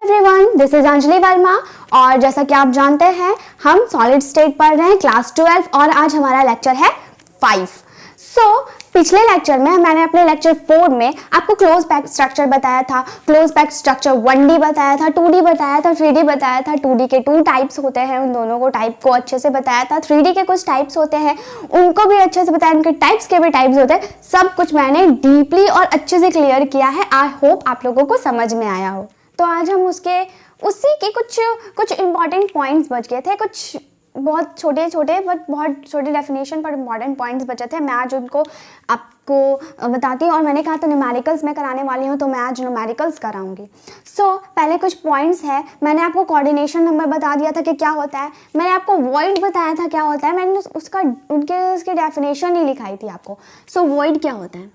Everyone, this is Anjali Verma और जैसा कि आप जानते हैं हम सॉलिड स्टेट पढ़ रहे हैं क्लास 12 और आज हमारा लेक्चर है 5। पिछले लेक्चर में मैंने अपने लेक्चर 4 में आपको क्लोज पैक स्ट्रक्चर बताया था। क्लोज पैक स्ट्रक्चर 1D बताया था, 2D बताया था, 3D बताया था। 2D के 2 टाइप्स होते हैं, उन दोनों को टाइप को अच्छे से बताया था। 3D के कुछ टाइप्स होते हैं, उनको भी अच्छे से बताया, उनके टाइप्स के भी टाइप्स होते हैं। सब कुछ मैंने डीपली और अच्छे से क्लियर किया है। आई होप आप लोगों को समझ में आया हो। तो आज हम उसी के कुछ इंपॉर्टेंट पॉइंट्स बच गए थे, कुछ बहुत छोटे छोटे बट बहुत छोटे डेफिनेशन पर इंपॉर्टेंट पॉइंट्स बचे थे। मैं आज उनको आपको बताती हूँ और मैंने कहा तो न्यूमेरिकल्स में कराने वाली हूँ, तो मैं आज न्यूमेरिकल्स कराऊंगी। पहले कुछ पॉइंट्स है। मैंने आपको कोऑर्डिनेशन नंबर बता दिया था कि क्या होता है। मैंने आपको वॉइड बताया था क्या होता है। मैंने उसकी डेफिनेशन ही लिखाई थी आपको। वॉइड क्या होता है?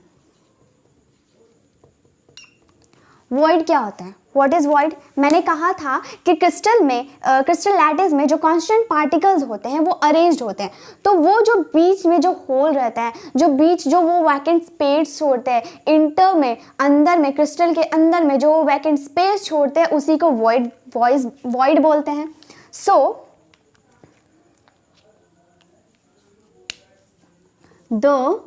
वॉइड क्या होता है? What is void? मैंने कहा था कि क्रिस्टल लैटिस में जो कांस्टेंट पार्टिकल्स होते हैं वो अरेंज्ड होते हैं। तो वो जो बीच में जो होल रहता है, जो वो वैकेंट स्पेस छोड़ते हैं अंदर में क्रिस्टल के अंदर में जो वैकेंट स्पेस छोड़ते हैं, उसी को वॉइड बोलते हैं। The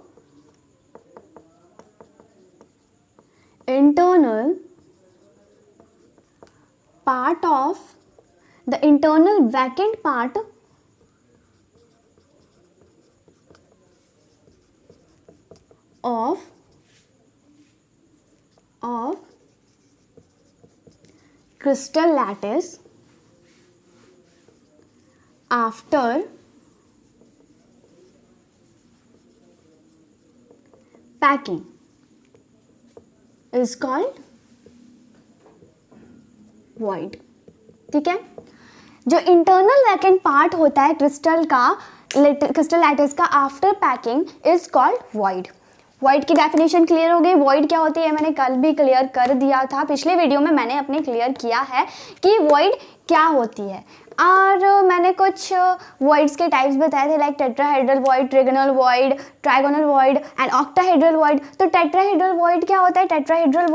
internal vacant part of crystal lattice after packing is called void। ठीक है, जो इंटरनल वैकेंट पार्ट होता है क्रिस्टल लैटिस का after packing is called void. Void की डेफिनेशन क्लियर हो गई। वॉइड क्या होती है मैंने कल भी क्लियर कर दिया था, पिछले वीडियो में मैंने अपने क्लियर किया है कि वॉइड क्या होती है। और मैंने कुछ वॉइड्स के टाइप्स बताए थे, like tetrahedral void, trigonal void, trigonal void and octahedral void. तो टेट्राहेड्रल वॉइड क्या होता है? टेट्राहेड्रल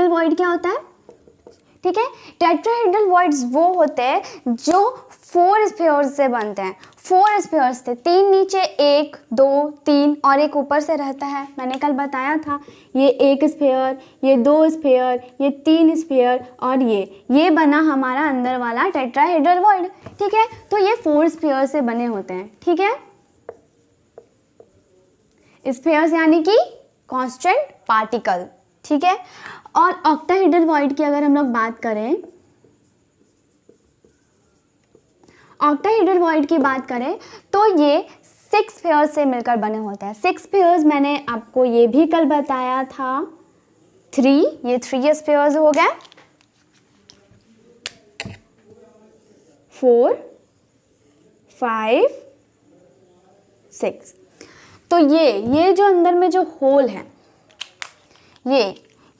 वॉइड क्या होता है? ठीक है, टेट्राहेड्रल वॉइड्स वो होते हैं जो 4 स्फीयर्स से बनते हैं। 4 स्फीयर्स थे, 3 नीचे, 1 2 3 और एक ऊपर से रहता है। मैंने कल बताया था, ये 1 स्फीयर, ये 2 स्फीयर, ये 3 स्फीयर और ये बना हमारा अंदर वाला टेट्राहेड्रल वॉइड। ठीक है, तो ये 4 स्फीयर से बने होते हैं। ठीक है, स्फीयर्स यानी कि कांस्टेंट पार्टिकल। ठीक है, और ऑक्टाहेड्रल वॉइड की अगर हम लोग बात करें, ऑक्टाहेड्रल वॉइड की बात करें तो ये 6 स्फीयर्स से मिलकर बने होते हैं। 6 स्फीयर्स मैंने आपको ये भी कल बताया था। 3, ये 3 स्फीयर्स हो गए। 4 5 6। तो ये जो अंदर में जो होल है,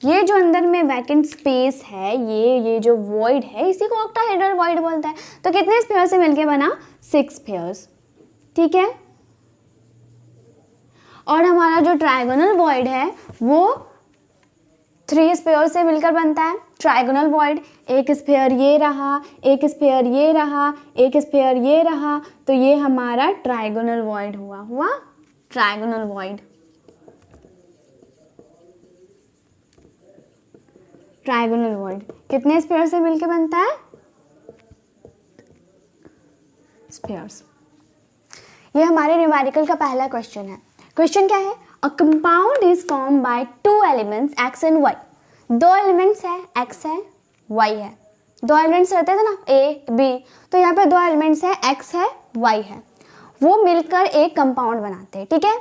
ये जो अंदर में वैकेंट स्पेस है, ये जो वॉइड है, इसी को ऑक्टाहेड्रल वॉइड बोलता है। तो कितने स्फीयर से मिलके बना? 6 स्फीयर्स। ठीक है, और हमारा जो ट्राइगोनल वॉइड है वो 3 स्फीयर से मिलकर बनता है। ट्राइगोनल वॉइड, एक स्फीयर ये रहा, एक स्फीयर ये रहा, एक स्फीयर ये रहा, तो ये हमारा ट्राइगोनल वॉइड हुआ ट्राइगोनल वॉइड। ट्राइगोनल वॉइड कितने स्फीयर से मिलकर बनता है? स्फीयर्स। ये हमारे न्यूमेरिकल का पहला क्वेश्चन है। क्वेश्चन क्या है? A compound is form by 2 elements x and y। 2 elements है, x है, y है। 2 एलिमेंट्स रहते थे ना, a b, तो यहाँ पे 2 एलिमेंट्स है, x है, y है। वो मिलकर एक कंपाउंड बनाते हैं। ठीक है,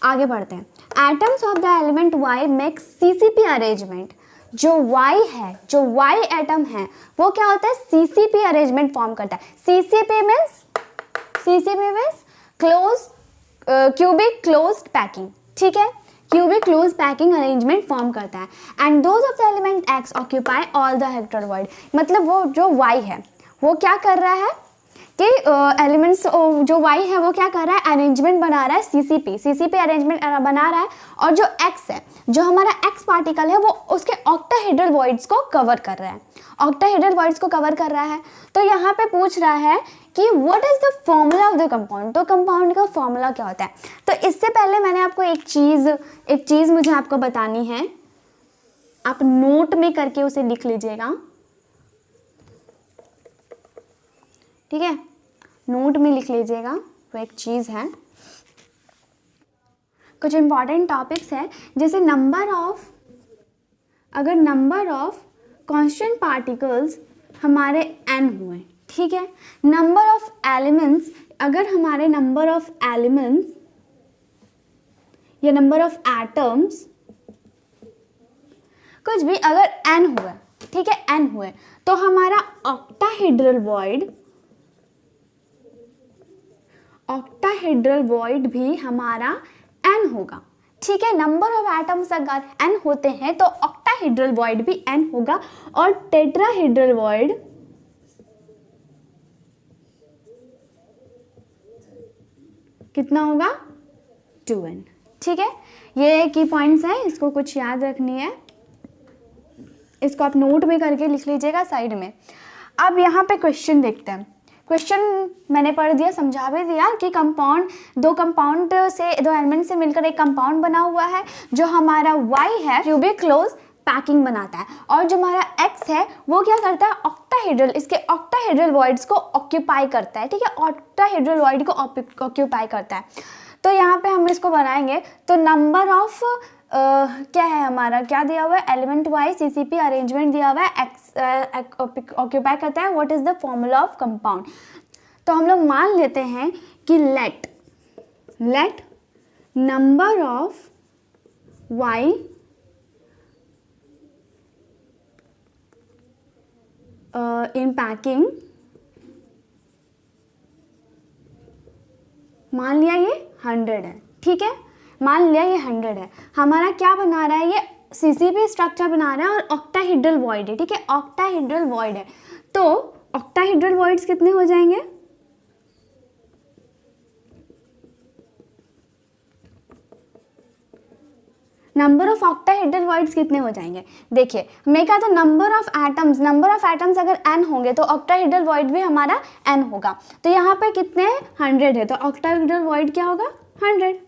आगे बढ़ते हैं। Atoms of the element y make CCP arrangement. जो Y है, जो Y एटम है, वो क्या होता है? CCP अरेंजमेंट फॉर्म करता है। CCP means cubic closed packing. ठीक है, cubic close packing arrangement form करता है। And those of the element x occupy all the Hector void. मतलब वो जो Y है वो क्या कर रहा है कि एलिमेंट्स जो y है वो क्या कर रहा है, अरेंजमेंट बना रहा है CCP अरेंजमेंट बना रहा है, और जो x है, जो हमारा x पार्टिकल है वो उसके ऑक्टाहेड्रल वॉइड्स को कवर कर रहा है, ऑक्टाहेड्रल वॉइड्स को कवर कर रहा है। तो यहाँ पे पूछ रहा है कि what is the formula of the compound, तो कंपाउंड का फॉर्मूला क्या होता है। तो इससे पहले मैंने आपको एक चीज़ मुझे आपको बतानी है, आप नोट में करके उसे लिख लीजिएगा, ठीक है, नोट में लिख लीजिएगा। वो एक चीज़ है, कुछ इंपॉर्टेंट टॉपिक्स है, जैसे अगर नंबर ऑफ कांस्टेंट पार्टिकल्स हमारे n हुए, ठीक है, नंबर ऑफ एलिमेंट्स, अगर हमारे नंबर ऑफ एलिमेंट्स या नंबर ऑफ एटम्स कुछ भी अगर n हुआ, ठीक है, n हुए, तो हमारा ऑक्टाहेड्रल वॉइड भी हमारा n होगा, ठीक है। नंबर ऑफ एटम्स अगर n होते हैं तो ऑक्टाहेड्रल वॉइड भी n होगा, और टेट्राहेड्रल वॉइड कितना होगा, 2n, ठीक है। ये की पॉइंट्स हैं, इसको कुछ याद रखनी है, इसको आप नोट में करके लिख लीजिएगा साइड में। अब यहाँ पे क्वेश्चन देखते हैं। क्वेश्चन मैंने पढ़ दिया, समझा भी दिया कि दो एलिमेंट से मिलकर एक कंपाउंड बना हुआ है, जो हमारा y है क्यूबिक क्लोज पैकिंग बनाता है, और जो हमारा x है वो क्या करता है, इसके ऑक्टाहेड्रल वॉइड्स को ऑक्यूपाई करता है, ठीक है, ऑक्टाहेड्रल वॉइड को ऑक्यूपाई करता है। तो यहाँ पे हम इसको बनाएंगे, तो नंबर ऑफ क्या है हमारा, क्या दिया हुआ है, एलिमेंट वाइज CCP अरेंजमेंट दिया हुआ है, x ऑक्यूपाई करता है, what is the formula of compound. तो हम लोग मान लेते हैं कि let number of y in packing, मान लिया ये 100 है, ठीक है, मान लिया ये 100 है, हमारा क्या बना रहा है, ये CCP स्ट्रक्चर बना रहा है और ऑक्टाहेड्रल वॉइड है, ठीक है, ऑक्टाहेड्रल वॉइड है। तो ऑक्टाहेड्रल वॉइड्स कितने हो जाएंगे, नंबर ऑफ ऑक्टाहेड्रल वॉइड्स कितने हो जाएंगे, देखिए मैं कहा था नंबर ऑफ एटम्स अगर n होंगे तो ऑक्टाहेड्रल वॉइड भी हमारा n होगा। तो यहाँ पे कितने 100 है, तो ऑक्टाहेड्रल वॉइड क्या होगा, 100,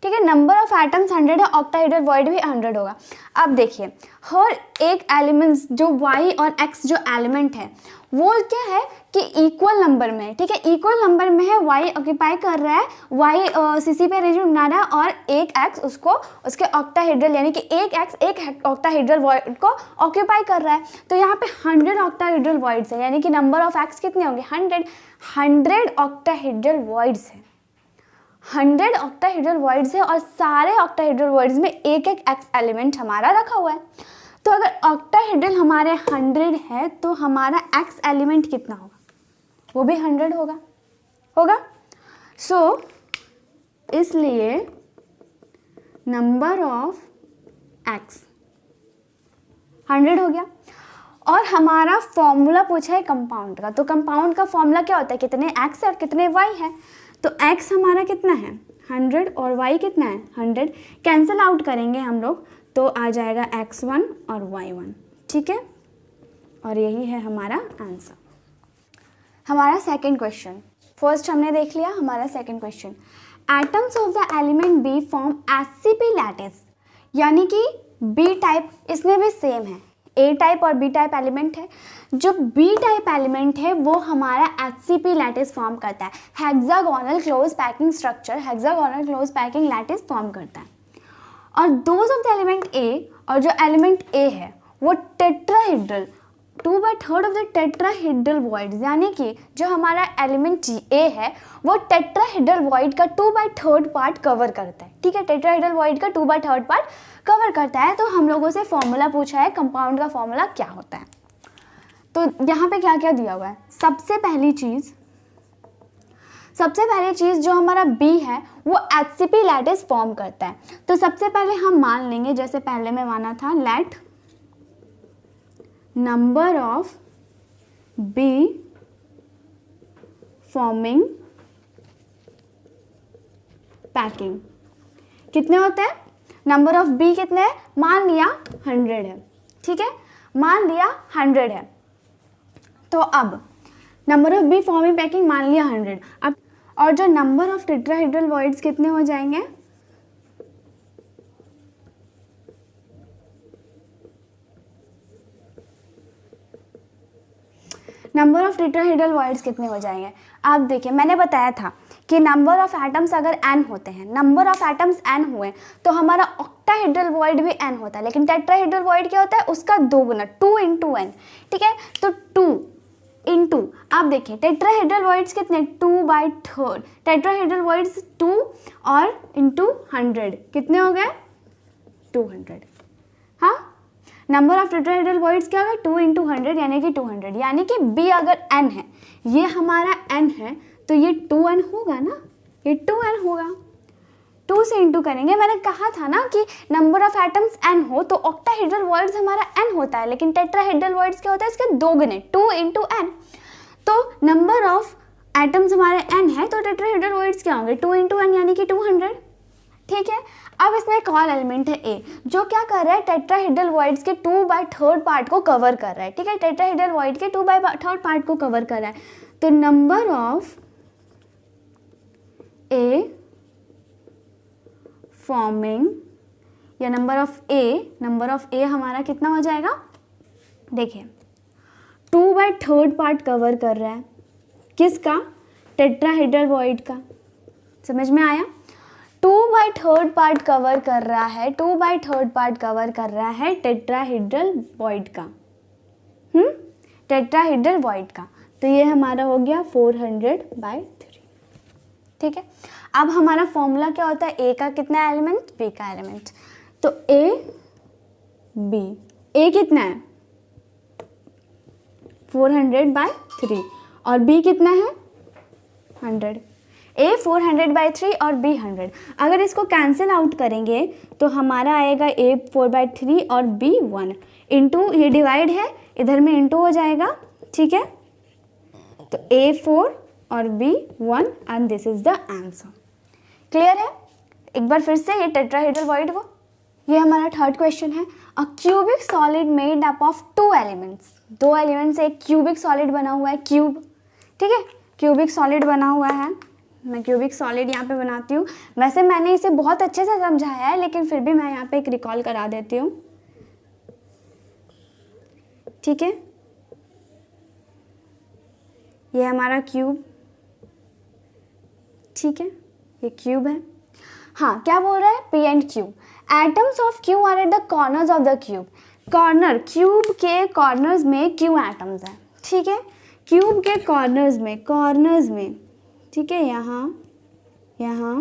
ठीक है। नंबर ऑफ एटम्स 100 है, ऑक्टाहेड्रल वॉइड भी 100 होगा। अब देखिए हर एक एलिमेंट्स जो y और x जो एलिमेंट है वो क्या है कि इक्वल नंबर में है, ठीक है, इक्वल नंबर में है, y ऑक्यूपाई कर रहा है, y CCP अरेंजमेंट बना रहा है, और एक x उसको उसके ऑक्टाहेड्रल यानी कि एक x एक ऑक्टाहेड्रल वॉइड को ऑक्यूपाई कर रहा है। तो यहाँ पे 100 ऑक्टाहेड्रल वॉइड्स है, यानी कि नंबर ऑफ x कितने होंगे, 100 ऑक्टाहेड्रल वॉइड्स है, 100 ऑक्टाहेड्रल वॉइड्स है, और सारे ऑक्टाहेड्रल वॉइड्स में एक एक x एलिमेंट हमारा रखा हुआ है। तो अगर ऑक्टाहेड्रल हमारे 100 है तो हमारा x एलिमेंट कितना होगा, वो भी 100 होगा। सो इसलिए नंबर ऑफ x 100 हो गया। और हमारा फॉर्मूला पूछा है कंपाउंड का, तो कंपाउंड का फॉर्मूला क्या होता है, कितने x और कितने y है। तो x हमारा कितना है 100 और y कितना है 100, कैंसिल आउट करेंगे हम लोग तो आ जाएगा x1 और y1, ठीक है। और यही है हमारा आंसर। हमारा सेकंड क्वेश्चन, फर्स्ट हमने देख लिया, हमारा second question, atoms of the element B form SCP lattice, यानी कि B टाइप, इसमें भी सेम है, A टाइप और B टाइप एलिमेंट है। जो B टाइप एलिमेंट है वो हमारा HCP लैटिस फॉर्म करता है, hexagonal close packing structure, hexagonal close packing lattice form करता है। और those of the element A, और जो एलिमेंट A है वो tetrahedral, 2/3 of the tetrahedral voids, यानी कि जो हमारा एलिमेंट A है वो टेट्राहेड्रल वॉइड का 2/3 पार्ट कवर करता है, ठीक है, टेट्राहेड्रल वॉइड का 2/3 पार्ट कवर करता है। तो हम लोगों से फॉर्मूला पूछा है, कंपाउंड का फॉर्मूला क्या होता है। तो यहाँ पे क्या क्या दिया हुआ है, सबसे पहली चीज़ जो हमारा B है वो HCP लैटिस फॉर्म करता है। तो सबसे पहले हम मान लेंगे, जैसे पहले में माना था, let number of B forming packing कितने होते हैं? नंबर ऑफ बी कितने हैं? मान लिया 100 है, ठीक है, मान लिया 100 है। तो अब number of be forming packing मान लिया 100। अब और जो नंबर ऑफ टेट्राहेड्रल वॉइड्स कितने हो जाएंगे? नंबर ऑफ टेट्राहेड्रल वॉइड्स कितने हो जाएंगे? आप देखिए, मैंने बताया था कि नंबर ऑफ एटम्स अगर n होते हैं, नंबर ऑफ एटम्स n हुए तो हमारा ऑक्टाहेड्रल वॉइड भी n होता है, लेकिन टेट्राहेड्रल वॉइड क्या होता है? उसका दोगुना, 2 इंटू n, ठीक है। तो 2 इंटू, आप देखिए टेट्राहेड्रल वॉइड्स कितने? 2/3, टेट्राहेड्रल वॉइड्स 2 और इंटू 100 कितने हो गए? 200। हाँ, नंबर ऑफ टेट्राहेड्रल वॉइड्स क्या होगा? 2 इंटू 100 यानी कि 200, यानी कि b अगर n है, ये हमारा n है, तो ये 2n होगा ना, ये 2n होगा। 2 से इंटू करेंगे, मैंने कहा था ना कि नंबर ऑफ एटम्स n हो तो ऑक्टाहेड्रल वॉइड्स हमारा n होता है, लेकिन टेट्राहेड्रल वॉइड्स क्या होता है? इसके दोगुने, 2 इंटू n। तो नंबर ऑफ एटम्स हमारे n है, तो टेट्राहेड्रल वॉइड्स क्या होंगे? 2 इंटू n यानी कि 200, ठीक है। अब इसमें एक और एलिमेंट है a, जो क्या कर रहा है? टेट्राहेड्रल वॉइड्स के 2/3 पार्ट को कवर कर रहा है, ठीक है, टेट्राहेड्रल वॉइड के 2/3 पार्ट को कवर कर रहा है। तो नंबर ऑफ a फॉर्मिंग, या नंबर ऑफ ए हमारा कितना हो जाएगा? देखिए 2/3 पार्ट कवर कर रहा है, किसका? टेट्राहेड्रल वॉइड का। समझ में आया? 2/3 पार्ट कवर कर रहा है, 2/3 पार्ट कवर कर रहा है टेट्राहेड्रल वॉइड का, टेट्राहेड्रल वॉइड का। तो ये हमारा हो गया 400/3, ठीक है। अब हमारा फॉर्मूला क्या होता है? ए का कितना एलिमेंट? बी का एलिमेंट। तो ए बी, ए कितना है? 400/3 और बी कितना है? 100। ए 400/3 और बी 100। अगर इसको कैंसिल आउट करेंगे तो हमारा आएगा ए 4/3 और बी 1, इंटू ये डिवाइड है, इधर में इंटू हो जाएगा, ठीक है। तो ए 4 और B 1 and this is the answer. Clear है? एक बार फिर से ये टेट्राहेड्रल वॉइड को, ये हमारा थर्ड क्वेश्चन है। A cubic solid made up of 2 elements, 2 element से एक क्यूबिक सॉलिड बना हुआ है, क्यूब, ठीक है, क्यूबिक सॉलिड बना हुआ है। मैं क्यूबिक सॉलिड यहाँ पे बनाती हूँ। वैसे मैंने इसे बहुत अच्छे से समझाया है, लेकिन फिर भी मैं यहाँ पे एक रिकॉल करा देती हूँ, ठीक है। ये हमारा क्यूब, ठीक है, ये क्यूब है। हाँ, क्या बोल रहा है? P and Q, atoms of Q R at the corners of the cube. Corner, cube के कॉर्नर्स में क्यू एटम्स हैं, ठीक है, क्यूब के कॉर्नर्स में, ठीक है, यहाँ यहाँ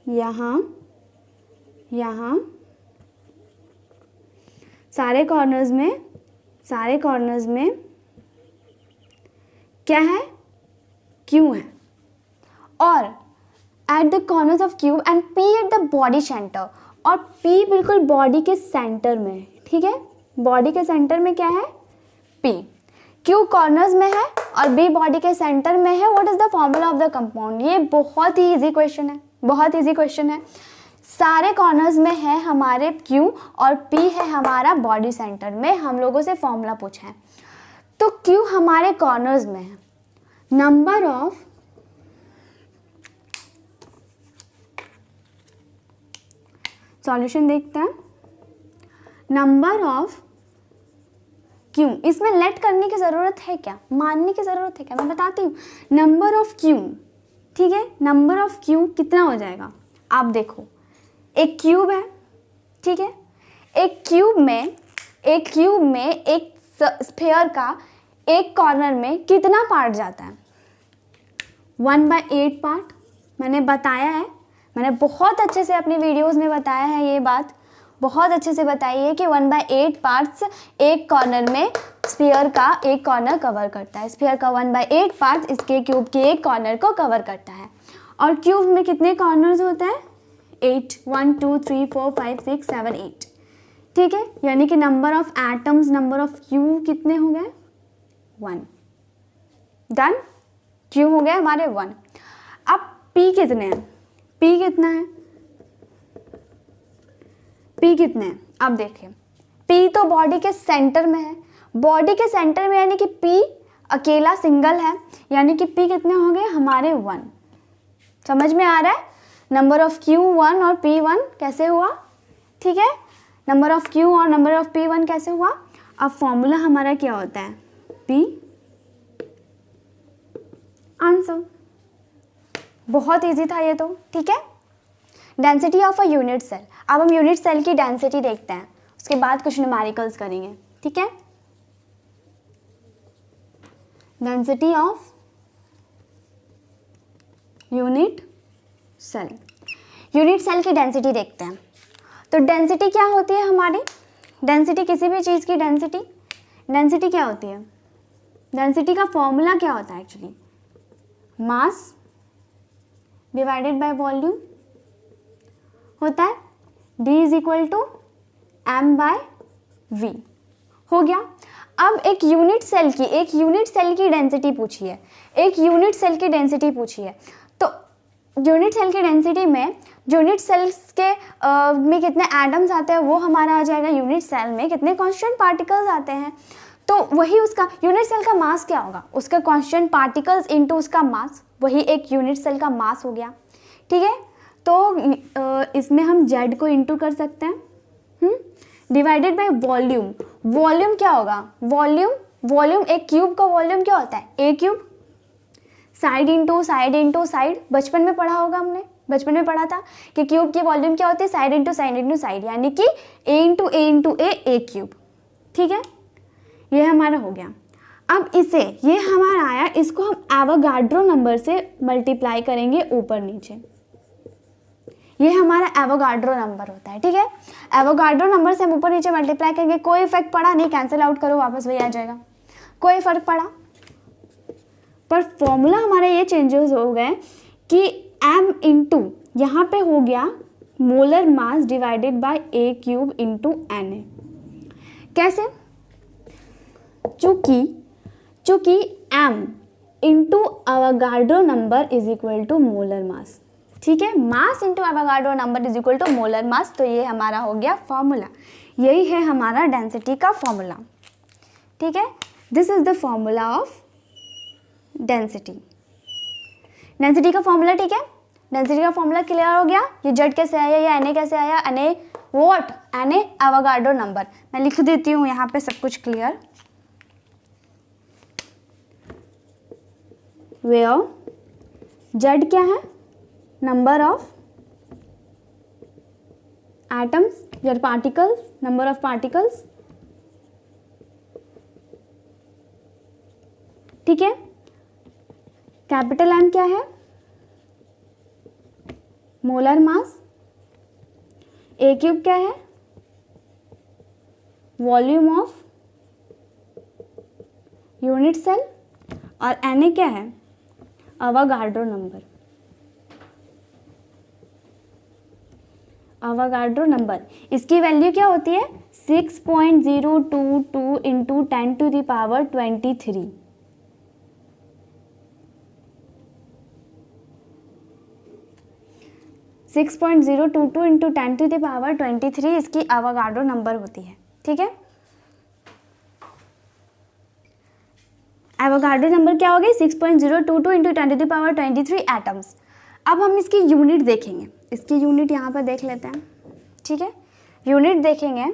यहाँ यहाँ सारे कॉर्नर्स में क्या है? क्यू है। और at the corners of cube and P at the body centre, और पी बिल्कुल बॉडी के सेंटर में, ठीक है, बॉडी के सेंटर में क्या है? पी। क्यू कॉर्नर्स में है और बी बॉडी के सेंटर में है। What is the formula of the compound? ये बहुत ही इजी क्वेश्चन है, बहुत इजी क्वेश्चन है। सारे कॉर्नर्स में है हमारे क्यू और पी है हमारा बॉडी सेंटर में। हम लोगों से फॉर्मूला पूछा है, तो क्यू हमारे कॉर्नर्स में है। नंबर ऑफ सॉल्यूशन देखते हैं। नंबर ऑफ क्यू, इसमें लेट करने की ज़रूरत है क्या? मानने की ज़रूरत है क्या? मैं बताती हूँ। नंबर ऑफ क्यू, ठीक है, नंबर ऑफ क्यू कितना हो जाएगा? आप देखो, एक क्यूब है, ठीक है, एक क्यूब में एक स्फीयर का एक कॉर्नर में कितना पार्ट जाता है? 1/8 पार्ट। मैंने बताया है, मैंने बहुत अच्छे से अपनी वीडियोस में बताया है, ये बात बहुत अच्छे से बताई है कि 1/8 पार्ट्स एक कॉर्नर में स्फीयर का एक कॉर्नर कवर करता है। स्फीयर का 1/8 पार्ट्स इसके क्यूब के एक कॉर्नर को कवर करता है। और क्यूब में कितने कॉर्नर्स होते हैं? 8, 1 2 3 4 5 6 7 8, ठीक है, यानी कि number of atoms, number of cube कितने हो गए? 1। डन? Q हो गए हमारे 1। अब P कितने हैं? P कितना है? P कितने हैं? अब देखिए P तो बॉडी के सेंटर में है, बॉडी के सेंटर में यानी कि P अकेला सिंगल है, यानी कि P कितने हो गए हमारे 1। समझ में आ रहा है? नंबर ऑफ Q 1 और P 1 कैसे हुआ? ठीक है, नंबर ऑफ Q और नंबर ऑफ P 1 कैसे हुआ? अब फॉर्मूला हमारा क्या होता है? P answer. बहुत इजी था ये तो, ठीक है। Density of a unit cell. अब हम यूनिट सेल की डेंसिटी देखते हैं, उसके बाद कुछ न्यूमेरिकल्स करेंगे, ठीक है। Density of unit cell, unit cell की डेंसिटी देखते हैं। तो डेंसिटी क्या होती है हमारी? डेंसिटी किसी भी चीज़ की डेंसिटी क्या होती है? डेंसिटी का फॉर्मूला क्या होता है actually? Mass divided by volume होता है, D is equal to m/v। हो गया। अब एक यूनिट सेल की डेंसिटी पूछी है, तो यूनिट सेल की डेंसिटी में यूनिट सेल्स के में कितने एटम्स आते हैं वो हमारा आ जाएगा, यूनिट सेल में कितने कांस्टेंट पार्टिकल्स आते हैं, तो वही उसका यूनिट सेल का मास क्या होगा? उसका कांस्टेंट पार्टिकल्स इनटू उसका मास, वही एक यूनिट सेल का मास हो गया, ठीक है। तो इसमें हम Z को इंटू कर सकते हैं, डिवाइडेड बाय वॉल्यूम। वॉल्यूम क्या होगा? वॉल्यूम एक क्यूब का वॉल्यूम क्या होता है? A cube. Side into side, बचपन में पढ़ा होगा हमने, बचपन में पढ़ा था कि क्यूब की वॉल्यूम क्या होती है? साइड इंटू साइड, यानी कि A क्यूब, ठीक है। ये हमारा हो गया। अब ये हमारा आया, इसको हम एवोगाड्रो नंबर से मल्टीप्लाई करेंगे ऊपर नीचे, ये हमारा एवोगाड्रो नंबर होता है, ठीक है। एवोगाड्रो नंबर से हम ऊपर नीचे मल्टीप्लाई करेंगे, कोई इफेक्ट पड़ा नहीं, कैंसिल आउट करो वापस वही आ जाएगा, कोई फर्क पड़ा। पर फॉर्मूला हमारा ये चेंजेस हो गए कि m इंटू यहाँ पे हो गया molar mass divided by A cube into Na। कैसे? चूंकि m into Avogadro number is equal to molar mass, ठीक है। Mass into Avogadro number is equal to molar mass, तो ये हमारा हो गया फॉर्मूला, यही है हमारा डेंसिटी का फॉर्मूला, ठीक है। This is the formula of density का फॉर्मूला, ठीक है। डेंसिटी का फॉर्मूला क्लियर हो गया। ये Z कैसे आया, ये Na कैसे आया? Na Avogadro number. मैं लिख देती हूँ यहाँ पे सब कुछ क्लियर। वेयर Z क्या है? नंबर ऑफ एटम्स या पार्टिकल्स, नंबर ऑफ पार्टिकल्स, ठीक है। कैपिटल M क्या है? Molar mass. A क्यूब क्या है? वॉल्यूम ऑफ यूनिट सेल, और Na क्या है? Avogadro number. अवोगाड्रो नंबर, इसकी वैल्यू क्या होती है? 6.022 into 10 to the power 23। 6.022 into 10 to the power 23 इसकी अवोगाड्रो नंबर होती है, ठीक है। एवोगाड्रो नंबर क्या हो गई? 6.022 into 10 to the power 23 atoms. अब हम इसकी यूनिट देखेंगे, इसकी यूनिट यहाँ पर देख लेते हैं, ठीक है। यूनिट देखेंगे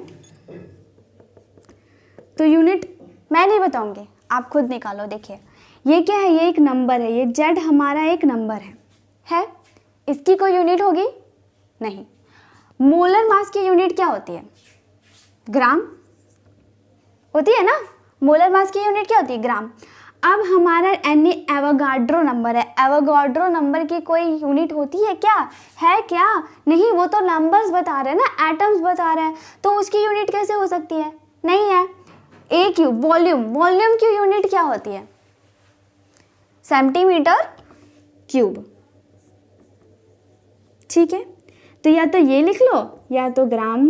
तो यूनिट मैं नहीं बताऊंगी, आप खुद निकालो। देखिए ये क्या है? ये एक नंबर है, ये Z हमारा एक नंबर है? इसकी कोई यूनिट होगी? नहीं। मोलर मास की यूनिट क्या होती है? ग्राम होती है ना। मोलर मास की यूनिट क्या होती है? ग्राम। अब हमारा Na एवोगाड्रो नंबर है, एवोगाड्रो नंबर की कोई यूनिट होती है क्या? है क्या? नहीं, वो तो नंबर्स बता रहे हैं ना, एटम्स बता रहे हैं, तो उसकी यूनिट कैसे हो सकती है? नहीं है। A क्यूब, वॉल्यूम की यूनिट क्या होती है? सेंटीमीटर क्यूब, ठीक है। तो या तो ये लिख लो या तो ग्राम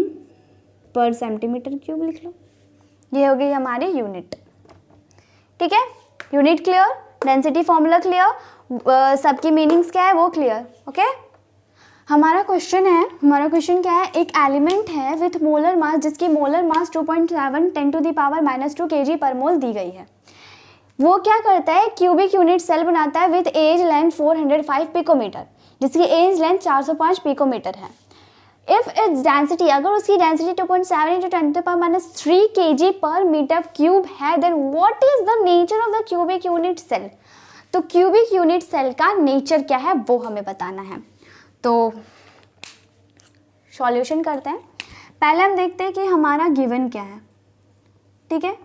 पर सेंटीमीटर क्यूब लिख लो, ये हो गई हमारी यूनिट, ठीक है। Unit clear? Density formula clear, सबकी मीनिंग्स क्या है वो क्लियर, ओके। हमारा क्वेश्चन क्या है, एक एलिमेंट है विथ मोलर मास जिसकी मोलर मास 2.7 10⁻² kg पर मोल दी गई है। वो क्या करता है, क्यूबिक यूनिट सेल बनाता है विथ एज लेंथ 405 पिकोमीटर, जिसकी एज लेंथ 405 पिकोमीटर है। इफ इट्स डेंसिटी, अगर उसकी density 2.7 × 10⁻³ kg per metre cube है, then what is the nature of the cubic unit cell. तो क्यूबिक यूनिट सेल का nature क्या है वो हमें बताना है। तो सॉल्यूशन करते हैं। पहले हम देखते हैं कि हमारा गिवन क्या है, ठीक है।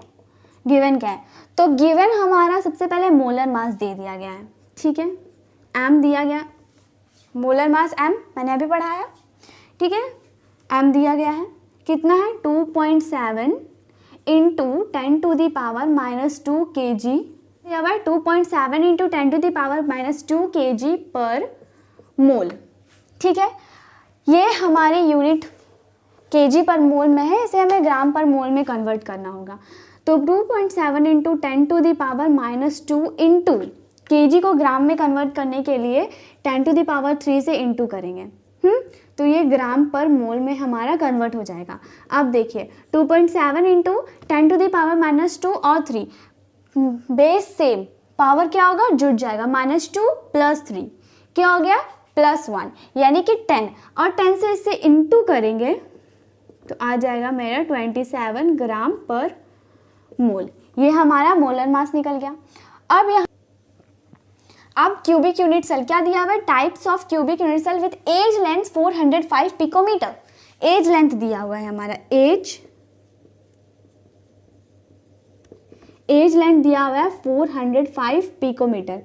गिवन क्या है, तो गिवन हमारा सबसे पहले मोलर मास दे दिया गया है, ठीक है। एम दिया गया, मोलर मास एम मैंने अभी पढ़ाया, ठीक है। एम दिया गया है, कितना है 2.7 × 10⁻² kg दिया हुआ है, 2.7 × 10⁻² kg पर मोल, ठीक है। ये हमारी यूनिट केजी पर मोल में है, इसे हमें ग्राम पर मोल में कन्वर्ट करना होगा। तो 2.7 × 10⁻² इंटू केजी को ग्राम में कन्वर्ट करने के लिए 10⁻³ से इंटू करेंगे, तो ये ग्राम पर मोल में हमारा कन्वर्ट हो जाएगा। अब देखिए 2.7 × 10⁻² और 3 बेस सेम, पावर क्या होगा जुड़ जाएगा, -2 + 3 क्या हो गया +1 यानी कि 10, और 10 से इससे इंटू करेंगे तो आ जाएगा मेरा 27 ग्राम पर मोल। ये हमारा मोलर मास निकल गया। अब क्यूबिक यूनिट सेल क्या दिया हुआ है, types of cubic unit cell with edge length 405 picometre. Edge length दिया हुआ है हमारा, एज लेंथ दिया हुआ है 405 पिकोमीटर।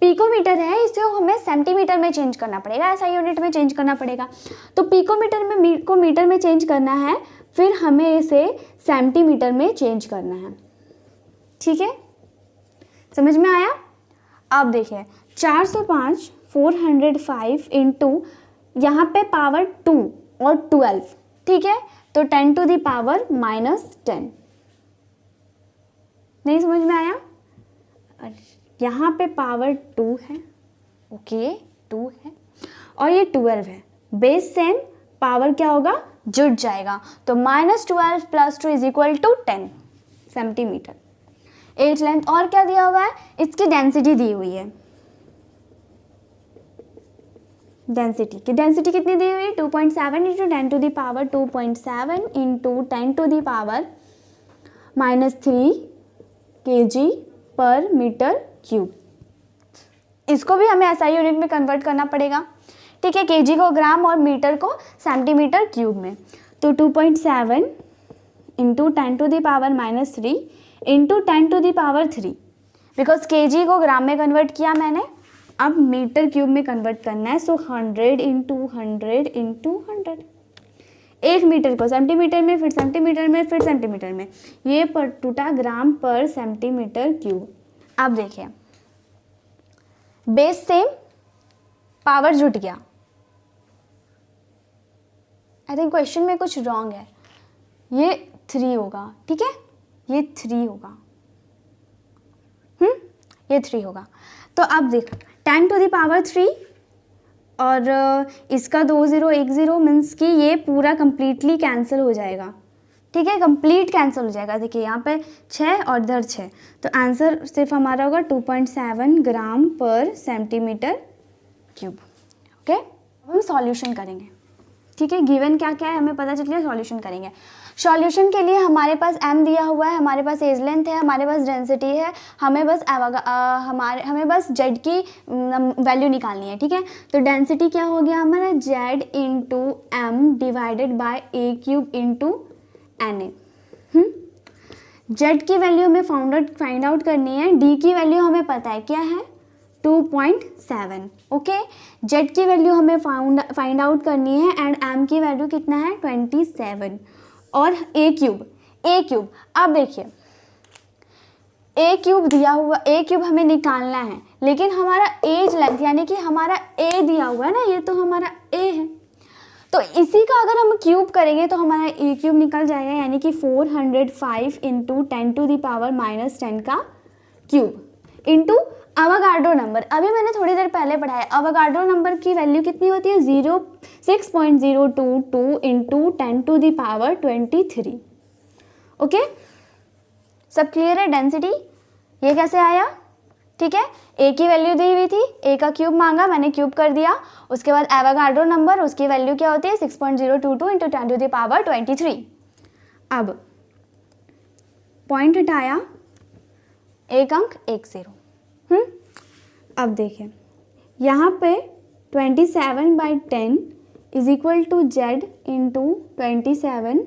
पिकोमीटर है, इसे हमें सेंटीमीटर में चेंज करना पड़ेगा, ऐसा यूनिट में चेंज करना पड़ेगा। तो पिकोमीटर में को मीटर में चेंज करना है, फिर हमें इसे सेंटीमीटर में चेंज करना है, ठीक है। समझ में आया। अब देखिए 405 405 इंटू यहाँ पे पावर 2 और 12, ठीक है, तो 10⁻−10। नहीं समझ में आया। यहाँ पे पावर 2 है, ओके 2 है, और ये 12 है, बेस सेम, पावर क्या होगा जुड़ जाएगा, तो -12 + 2 = 10 सेंटीमीटर। एज लेंथ और क्या दिया हुआ है, इसकी डेंसिटी दी हुई है। डेंसिटी कितनी दी हुई है, 2.7 × 10⁻² 2.7 × 10⁻³ kg पर मीटर क्यूब। इसको भी हमें SI यूनिट में कन्वर्ट करना पड़ेगा, ठीक है। केजी को ग्राम और मीटर को सेंटीमीटर क्यूब में। तो 2.7 × 10⁻³ इंटू 10⁻³ बिकॉज केजी को ग्राम में कन्वर्ट किया मैंने, अब मीटर क्यूब में कन्वर्ट करना है। सो 100 × 100 × 100, 1 मीटर को सेंटीमीटर में, फिर सेंटीमीटर में, फिर सेंटीमीटर में, ये पर टूटा ग्राम पर सेंटीमीटर क्यूब। अब देखिए बेस सेम, पावर जुट गया। आई थिंक क्वेश्चन में कुछ रॉन्ग है, ये 3 होगा, ठीक है, ये 3 होगा, ये 3 होगा। तो अब देख 10⁻³ और इसका 2 0 1 0 मीन्स कि ये पूरा कंप्लीटली कैंसिल हो जाएगा, ठीक है, कंप्लीट कैंसिल हो जाएगा। देखिए यहाँ पे 6 और इधर 6, तो आंसर सिर्फ हमारा होगा 2.7 ग्राम पर सेंटीमीटर क्यूब, ओके। अब हम सॉल्यूशन करेंगे, ठीक है। गिवन क्या क्या है हमें पता चल गया, सॉल्यूशन करेंगे। सॉल्यूशन के लिए हमारे पास m दिया हुआ है, हमारे पास एज लेंथ है, हमारे पास डेंसिटी है, हमें बस z की वैल्यू निकालनी है, ठीक है। तो डेंसिटी क्या हो गया हमारा, z × m divided by a³ × na। z की वैल्यू हमें फाइंड आउट करनी है, d की वैल्यू हमें पता है क्या है 2.7, ओके। z की वैल्यू हमें फाइंड आउट करनी है एंड m की वैल्यू कितना है 27, और a³ अब देखिए a³ दिया हुआ, a³ हमें निकालना है, लेकिन हमारा एज लेंथ यानी कि हमारा a दिया हुआ है ना, ये तो हमारा a है, तो इसी का अगर हम क्यूब करेंगे तो हमारा a³ निकल जाएगा, यानी कि 405 × 10⁻−10 का क्यूब इंटू अवोगाड्रो नंबर, अभी मैंने थोड़ी देर पहले पढ़ा है, अवोगाड्रो नंबर की वैल्यू कितनी होती है 6.022 इंटू 10⁻23। ओके, सब क्लियर है। डेंसिटी ये कैसे आया, ठीक है, ए की वैल्यू दी हुई थी, ए का क्यूब मांगा, मैंने क्यूब कर दिया। उसके बाद एवोगाड्रो नंबर, उसकी वैल्यू क्या होती है 6.022 इंटू 10⁻23। अब पॉइंट हटाया, एक अंक 1 0। अब देखें यहाँ पे 27/10 is equal to Z into 27।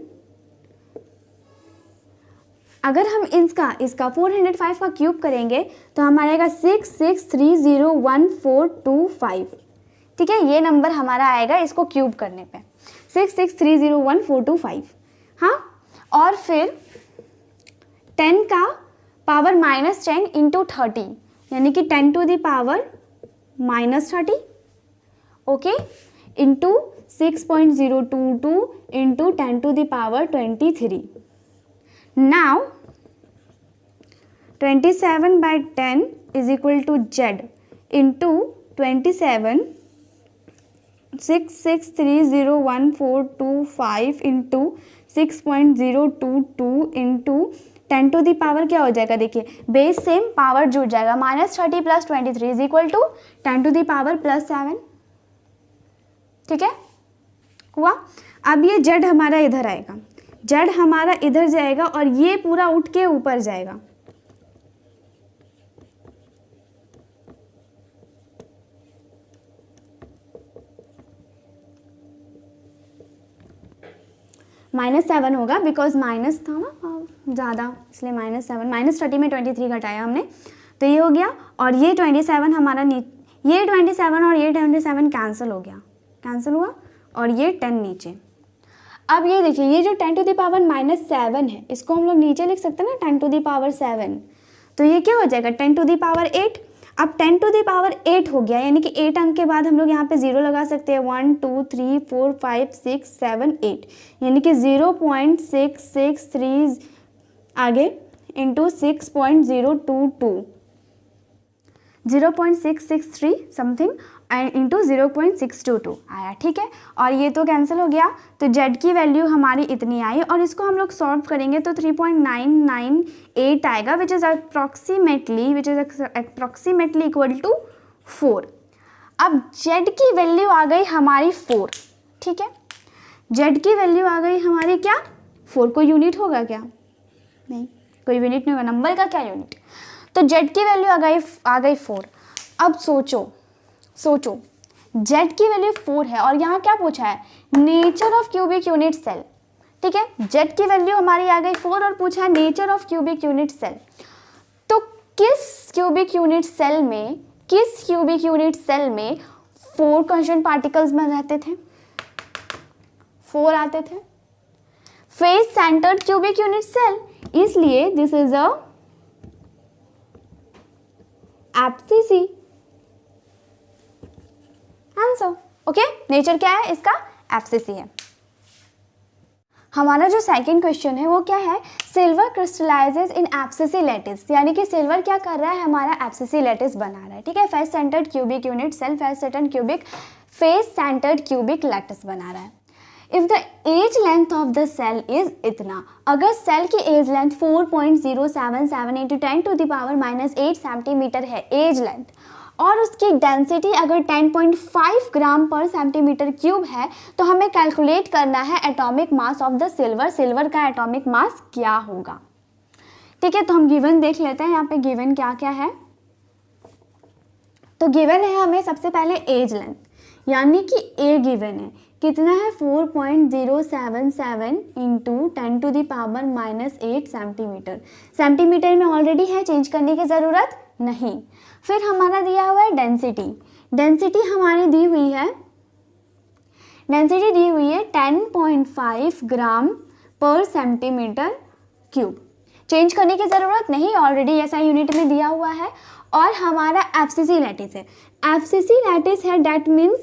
अगर हम इसका 405 का क्यूब करेंगे तो हमारा आएगा 66301425। ठीक है, ये नंबर हमारा आएगा इसको क्यूब करने पे 66301425। हाँ, और फिर 10 का पावर -10 इंटू 30 यानी कि 10⁻−30, okay, into 6.022 into 10⁻23। Now 27/10 is equal to Z into 27 66301425 into 6.022 into 10 to the power क्या हो जाएगा, देखिए बेस सेम, पावर जुड़ जाएगा, -30 + 23 is equal to 10 to the power +7। ठीक है, हुआ। अब ये जेड हमारा इधर आएगा, जेड हमारा इधर जाएगा और ये पूरा उठ के ऊपर जाएगा। -7 होगा बिकॉज माइनस था ना ज़्यादा, इसलिए -7, -30 में 23 घटाया हमने, तो ये हो गया। और ये 27 हमारा ये 27 और ये 27 कैंसिल हो गया, कैंसिल हुआ, और ये 10 नीचे। अब ये देखिए, ये जो 10 टू द पावर -7 है, इसको हम लोग नीचे लिख सकते हैं ना 10 टू द पावर 7, तो ये क्या हो जाएगा 10 टू द पावर 8। अब 10 टू द पावर 8 हो गया, यानी कि 8 अंक के बाद हम लोग यहाँ पे 0 लगा सकते हैं, 1 2 3 4 5 6 7 8, यानी कि 0.663 आगे इंटू 6.022, 0.663 समथिंग एंड इंटू 0.622 आया। ठीक है, और ये तो कैंसिल हो गया, तो जेड की वैल्यू हमारी इतनी आई, और इसको हम लोग सॉल्व करेंगे तो 3.998 आएगा, which is approximately equal to 4। अब जेड की वैल्यू आ गई हमारी 4। ठीक है, जेड की वैल्यू आ गई हमारी क्या 4, कोई यूनिट होगा क्या, नहीं कोई यूनिट नहीं होगा, नंबर का क्या यूनिट, तो जेड की वैल्यू आ गई 4। अब सोचो जेड की वैल्यू 4 है और यहाँ क्या पूछा है, nature of cubic unit cell. ठीक है, जेड की वैल्यू हमारी आ गई 4 और पूछा है nature of cubic unit cell. तो किस क्यूबिक यूनिट सेल में 4 कांस्टेंट पार्टिकल्स में रहते थे, 4 आते थे, face centred cubic unit cell, इसलिए this is a FCC answer. Okay, nature क्या है इसका, एफसीसी है। हमारा जो सेकंड क्वेश्चन है वो क्या है, सिल्वर क्रिस्टलाइजेस इन एफसीसी लैटिस, यानी कि सिल्वर क्या कर रहा है, हमारा एफसीसी लैटिस बना रहा है। ठीक है, face centred cubic unit cell, face centred cubic lattice बना रहा है। If the edge length of the cell is इतना, अगर सेल की edge length 4.077 into 10 to the power -8 centimetre है एज लेंथ, और उसकी डेंसिटी अगर 10.5 ग्राम पर सेंटीमीटर क्यूब है, तो हमें कैलकुलेट करना है atomic mass of the silver का एटॉमिक मास क्या होगा। ठीक है, तो हम गिवन देख लेते हैं, यहाँ पे गिवन क्या क्या है। तो गिवन है हमें सबसे पहले एज लेंथ, यानी कि ए गिवन है, कितना है 4.077 into 10 to the power -8 centimetre, centimetre में ऑलरेडी है, चेंज करने की ज़रूरत नहीं। फिर हमारा दिया हुआ है डेंसिटी हमारी दी हुई है 10.5 ग्राम पर सेंटीमीटर क्यूब, चेंज करने की ज़रूरत नहीं, ऑलरेडी ऐसा यूनिट में दिया हुआ है। और हमारा एफसीसी लैटिस है, डेट मीन्स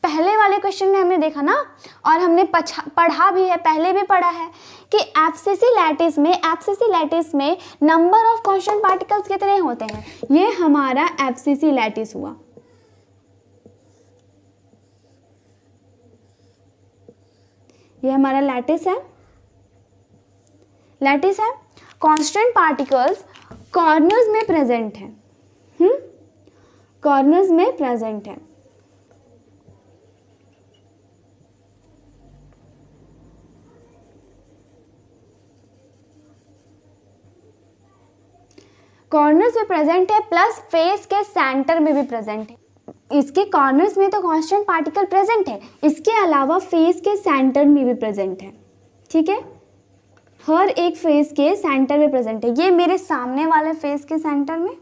पहले वाले क्वेश्चन में हमने देखा ना, और हमने पढ़ा भी है, पहले भी पढ़ा है कि एफसीसी लैटिस में नंबर ऑफ कांस्टेंट पार्टिकल्स कितने होते हैं। ये हमारा एफसीसी लैटिस हुआ। ये हमारा लैटिस है। कांस्टेंट पार्टिकल्स कॉर्नर्स में प्रेजेंट है। कॉर्नर्स में प्रेजेंट है। कॉर्नर्स में प्रेजेंट है प्लस फेस के सेंटर में भी प्रेजेंट है। इसके कॉर्नर्स में तो कांस्टेंट पार्टिकल प्रेजेंट है, इसके अलावा फेस के सेंटर में भी प्रेजेंट है। ठीक है, हर एक फेस के सेंटर में प्रेजेंट है। ये मेरे सामने वाले फेस के सेंटर में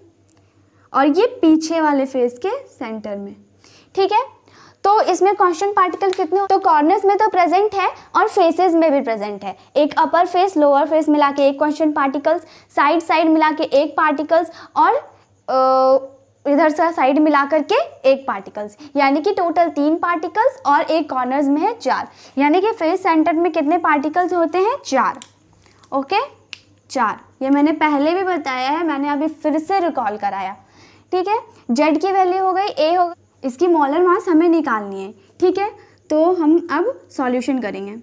और ये पीछे वाले फेस के सेंटर में। ठीक है, तो इसमें कांस्टेंट पार्टिकल कितने हो, तो कॉर्नर्स में तो प्रेजेंट है और फेसेस में भी प्रेजेंट है। एक अपर फेस लोअर फेस मिला के एक कांस्टेंट पार्टिकल्स, साइड मिला के एक पार्टिकल्स और इधर से साइड मिला करके एक पार्टिकल्स, यानी कि टोटल 3 पार्टिकल्स और एक कॉर्नर्स में है 4, यानी कि फेस सेंटर में कितने पार्टिकल्स होते हैं 4। ओके 4, ये मैंने पहले भी बताया है, मैंने अभी फिर से रिकॉल कराया। ठीक है, जेड की वैल्यू हो गई, ए हो गई, इसकी मोलर मास हमें निकालनी है। ठीक है, तो हम अब सॉल्यूशन करेंगे।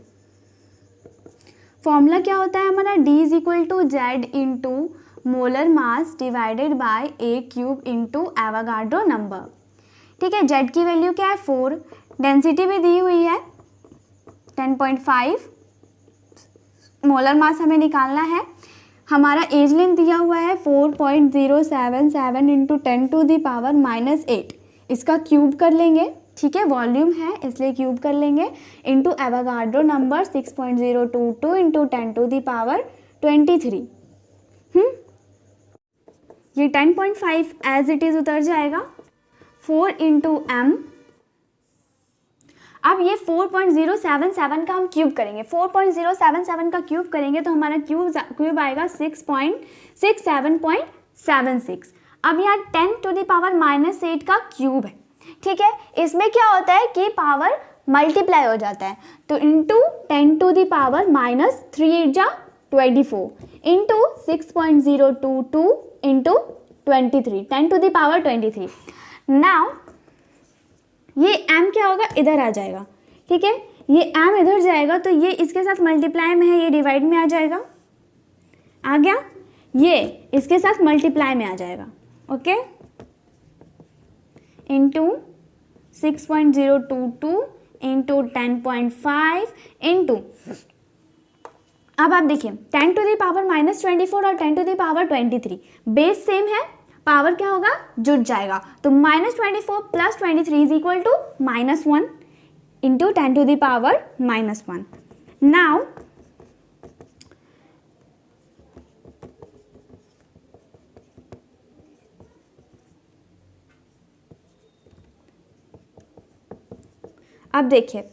फॉर्मूला क्या होता है हमारा, D is equal to Z into molar mass divided by A cube into Avogadro number. ठीक है, जेड की वैल्यू क्या है 4, डेंसिटी भी दी हुई है 10.5, मोलर मास हमें निकालना है। हमारा एज लेंथ दिया हुआ है 4.077 इंटू 10⁻⁻8, इसका क्यूब कर लेंगे। ठीक है, वॉल्यूम है इसलिए क्यूब कर लेंगे, इंटू एवोगाड्रो नंबर 6.022 इंटू 10⁻23। ये 10.5 एज इट इज उतर जाएगा, 4 इंटू m। अब ये 4.077 का हम क्यूब करेंगे, 4.077 का क्यूब करेंगे तो हमारा क्यूब आएगा 6.67.76। अब यहाँ 10⁻⁻8 का क्यूब है। ठीक है, इसमें क्या होता है कि पावर मल्टीप्लाई हो जाता है, तो इंटू 10⁻³ 24 इंटू 6.022 इंटू 23, 10⁻23। नाउ ये m क्या होगा, इधर आ जाएगा। ठीक है, ये m इधर जाएगा तो ये इसके साथ मल्टीप्लाई में है, ये डिवाइड में आ जाएगा, आ गया, ये इसके साथ मल्टीप्लाई में आ जाएगा। ओके, इंटू 6.022 इंटू 10.5 इंटू, अब आप देखिए 10⁻⁻24 और 10⁻23 बेस सेम है, पावर क्या होगा, जुड़ जाएगा, तो -24 plus 23 is equal to -1 into 10⁻⁻1। Now अब देखिए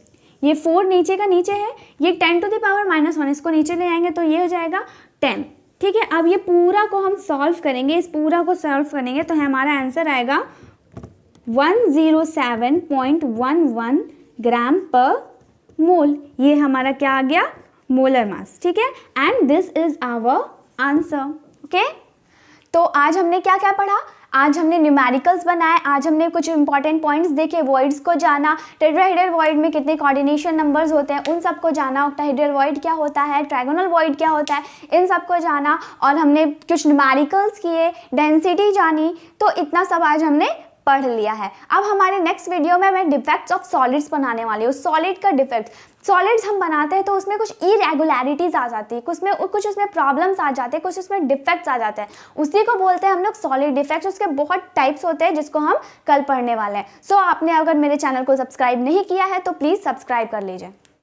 ये 4 नीचे का नीचे है, ये 10⁻⁻1, इसको नीचे ले आएंगे तो ये हो जाएगा 10। ठीक है, अब ये पूरा को हम सॉल्व करेंगे, इस पूरा को सॉल्व करेंगे तो हमारा आंसर आएगा 107.11 ग्राम पर मोल। ये हमारा क्या आ गया, मोलर मास। ठीक है, and this is our answer. Okay, तो आज हमने क्या क्या पढ़ा, आज हमने न्यूमेरिकल्स बनाए, आज हमने कुछ इंपॉर्टेंट पॉइंट्स देखे, वॉइड्स को जाना, टेट्राहेड्रल वॉइड में कितने कोऑर्डिनेशन नंबर्स होते हैं उन सबको जाना, ऑक्टाहेड्रल वॉइड क्या होता है, ट्रायगोनल वॉइड क्या होता है, इन सबको जाना, और हमने कुछ न्यूमेरिकल्स किए, डेंसिटी जानी, तो इतना सब आज हमने पढ़ लिया है। अब हमारे नेक्स्ट वीडियो में मैं डिफेक्ट्स ऑफ सॉलिड्स बनाने वाली हूँ। सॉलिड का डिफेक्ट, सॉलिड्स हम बनाते हैं तो उसमें कुछ इरेगुलरिटीज आ जाती है, कुछ उसमें प्रॉब्लम्स आ जाते हैं, कुछ उसमें डिफेक्ट्स आ जाते हैं, उसी को बोलते हैं हम लोग सॉलिड डिफेक्ट्स। उसके बहुत टाइप्स होते हैं जिसको हम कल पढ़ने वाले हैं। सो आपने अगर मेरे चैनल को सब्सक्राइब नहीं किया है तो प्लीज़ सब्सक्राइब कर लीजिए।